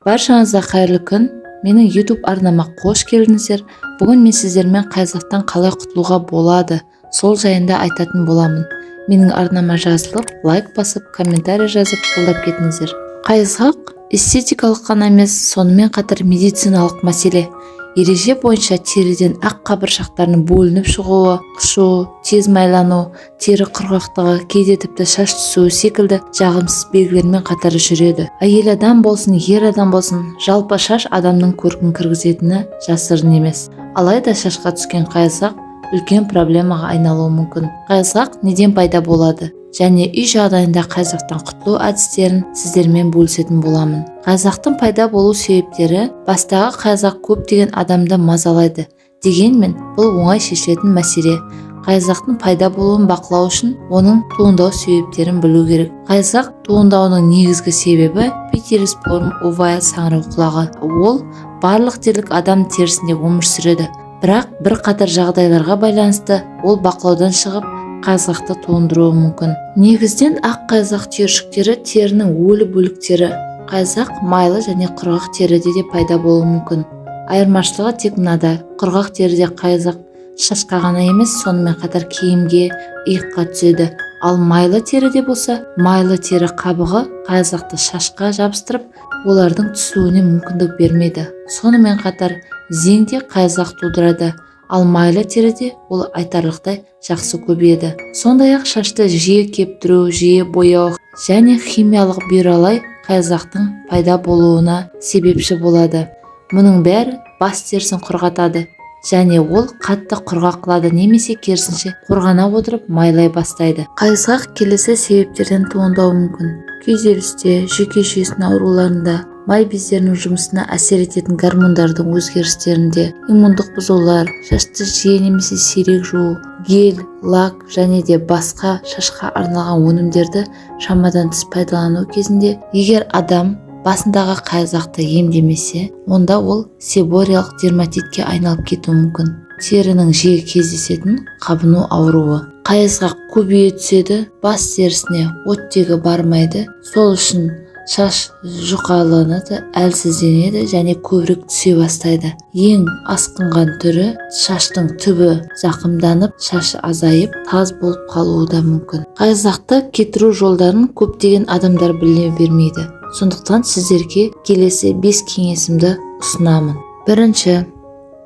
Баршаңызға қайырлы күн. Менің YouTube арнама қош келдіңіздер. Бүгін мен сіздермен қайғылықтан қалай құтылуға болады, сол жайында айтатын боламын. Менің арнама жазылып, лайк басып, комментарий жазып, қолдап кетіңіздер. Қайғылық эстетикалық қана емес, сонымен қатар медициналық мәселе. Ереже бойынша теріден ақ қабыршақтарының бөлініп шығуы, қышуы, тез майлану, тері құрғақтығы, кейде тіпті шаш түсуі секілді жағымсыз белгілермен қатар жүреді. Әйел адам болсын, ер адам болсын, жалпы шаш адамның көркін кіргізетіні жасырын емес. Алайда шашқа түскен қайғылық үлкен проблемаға айналуы мүмкін. Қайғылық неден пайда болады? Және үй жағдайында қайғылықтан құтылу әдістерін сіздермен бөлісетін боламын. Қайғылықтың пайда болу себептері: бастағы қайғылық көптеген адамды мазалайды. Дегенмен, бұл оңай шешілетін мәселе. Қайғылықтың пайда болуын бақылау үшін оның туындау себептерін білу керек. Қайғылық туындауының негізгі себебі питерсборн оваль саңырау құлағы. Ол барлық дерлік адам терісінде өмір сүреді. Бірақ бір қатар жағдайларға байланысты ол бақылаудан шығып қайғылықты туындыруы мүмкін. Негізден ақ қайғылық түйіршіктері терінің өлі бөліктері. Қайғылық майлы және құрғақ теріде де пайда болуы мүмкін. Айырмашылығы тек мынада: құрғақ теріде қайғылық шашқа ғана емес, сонымен қатар киімге, иыққа түседі. Ал майлы теріде болса, майлы тері қабығы қайғылықты шашқа жабыстырып, олардың түсуіне мүмкіндік бермейді. Сонымен қатар зеңде қайғылық тудырады. Ал майлы теріде ол айтарлықтай жақсы көбейеді. Сондай-ақ шашты жиі кептіру, жиі бояу және химиялық бұйралай қайғылықтың пайда болуына себепші болады. Мұның бәрі бас терісін құрғатады және ол қатты құрғақ қылады, немесе керісінше қорғана отырып майлай бастайды. Қайғылық келесі себептерден туындауы мүмкін: күйзелісте, жүйке жүйесінің ауруларында, май бездерінің жұмысына әсер ететін гормондардың өзгерістерінде, иммундық бұзылулар, шашты жиі немесе сирек жуу, гель, лак және де басқа шашқа арналған өнімдерді шамадан тыс пайдалану кезінде, егер адам басындағы қайғылықты емдемесе, онда ол себориялық дерматитке айналып кетуі мүмкін. Терінің жиі кездесетін қабыну ауруы. Қайғылық көбейе түседі, бас терісіне оттегі бармайды. Сол үшін шаш жұқаланады, әлсізденеді және көбірек түсе бастайды. Ең асқынған түрі шаштың түбі зақымданып, шашы азайып, таз болып қалуы да мүмкін. Қайғылықты кетіру жолдарын көптеген адамдар біле бермейді. Сондықтан сіздерге келесі 5 кеңесімді ұсынамын. Бірінші,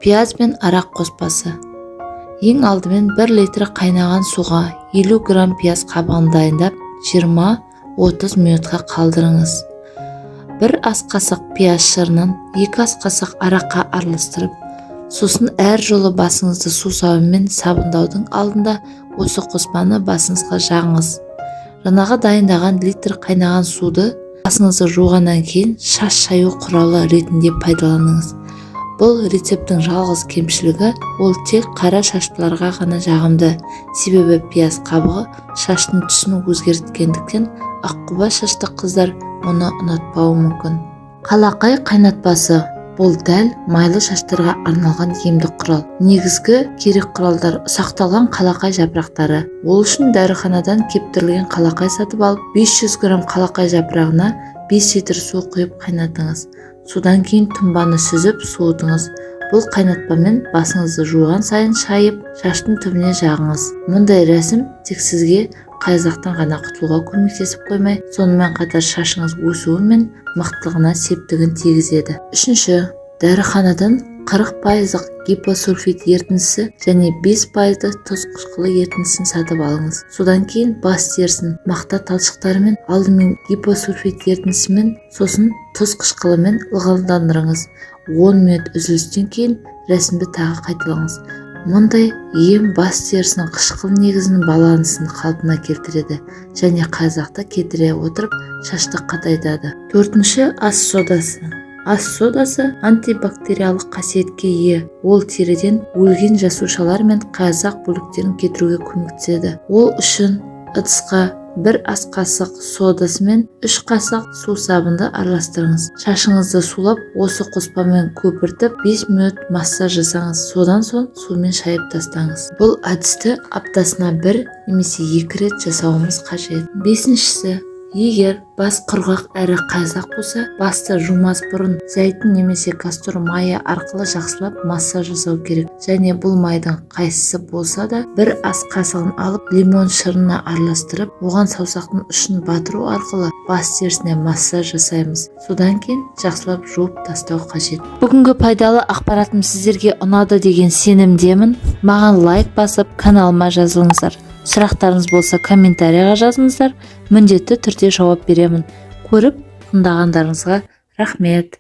пияз бен арақ қоспасы. Ең алдымен 1 литр қайнаған суға 50 грамм пияз қабығын дайындап, 20-30 минутқа қалдырыңыз. 1 ас қасық пияз шырынын 2 ас қасық араққа араластырып, сосын әр жолы басыңызды су сабынмен сабындаудың алдында осы қоспаны басыңызға жағыңыз. Жаңағы дайындаған литр қайнаған суды басыңызды жуғаннан кейін шаш шаю құралы ретінде пайдаланыңыз. Бұл рецепттің жалғыз кемшілігі: ол тек қара шаштыларға ғана жағымды. Себебі пияз қабығы шаштың түсін өзгерткендіктен аққұба шашты қыздар мұны ұнатпауы мүмкін. Қалақай қайнатпасы. Бұл дәл майлы шаштарға арналған емдік құрал. Негізгі керек құралдар: ұсақталған қалақай жапырақтары. Ол үшін дәріханадан кептірілген қалақай сатып алып, 500 грамм қалақай жапырағына 5 литр су құйып қайнатыңыз. Судан кейін тұнбаны сүзіп суытыңыз. Бұл қайнатпамен басыңызды жуған сайын шайып, шаштың түбіне жағыңыз. Мұндай рәсім тек сізге қайғылықтан ғана құтылуға көмектесіп қоймай, сонымен қатар шашыңыз өсуі мен мықтылығына септігін тигізеді. Үшінші, дәріханадан 40% гипосульфид ертіндісі және 5% тұз қышқылы ертіндісін сатып алыңыз. Содан кейін бас терісін мақта талшықтарымен, алдымен гипосульфид ертіндісімен, сосын тұз қышқылымен ылғалдандырыңыз. 10 минут үзілістен кейін рәсімді тағы қайталаңыз. Мұндай ем бас терісінің қышқыл негізінің балансын қалпына келтіреді және қайғылықты кетіре отырып шашты қатайтады. Төртінші, ас содасы. Ас содасы антибактериялық қасиетке ие. Ол теріден өлген жасушалар мен қайғылық бөліктерін кетіруге көмектеседі. Ол үшін ыдысқа 1 ас қасық содасы мен 3 қасық су сабынды араластырыңыз. Шашыңызды сулап, осы қоспамен көпіртіп 5 минут массаж жасаңыз. Содан соң сумен шайып тастаңыз. Бұл әдісті аптасына 1 немесе 2 рет жасауымыз қажет. Бесіншісі, Егер бас құрғақ әрі қайзақ болса, басты жумас бұрын зәйтүн немесе кастор майы арқылы жақсылап массаж жасау керек. Және бұл майдың қайсысы болса да бір ас қасығын алып лимон шырына араластырып, оған саусақтың ұшын батыру арқылы бас терісіне массаж жасаймыз. Содан кейін жақсылап жуып тастау қажет. Бүгінгі пайдалы ақпаратым сіздерге ұнады деген сенімдемін. Маған лайк басып, каналыма жазылыңыздар. Сұрақтарыңыз болса комментарияға жазыңыздар. Міндетті түрде жауап беремін. Көріп тыңдағандарыңызға рахмет.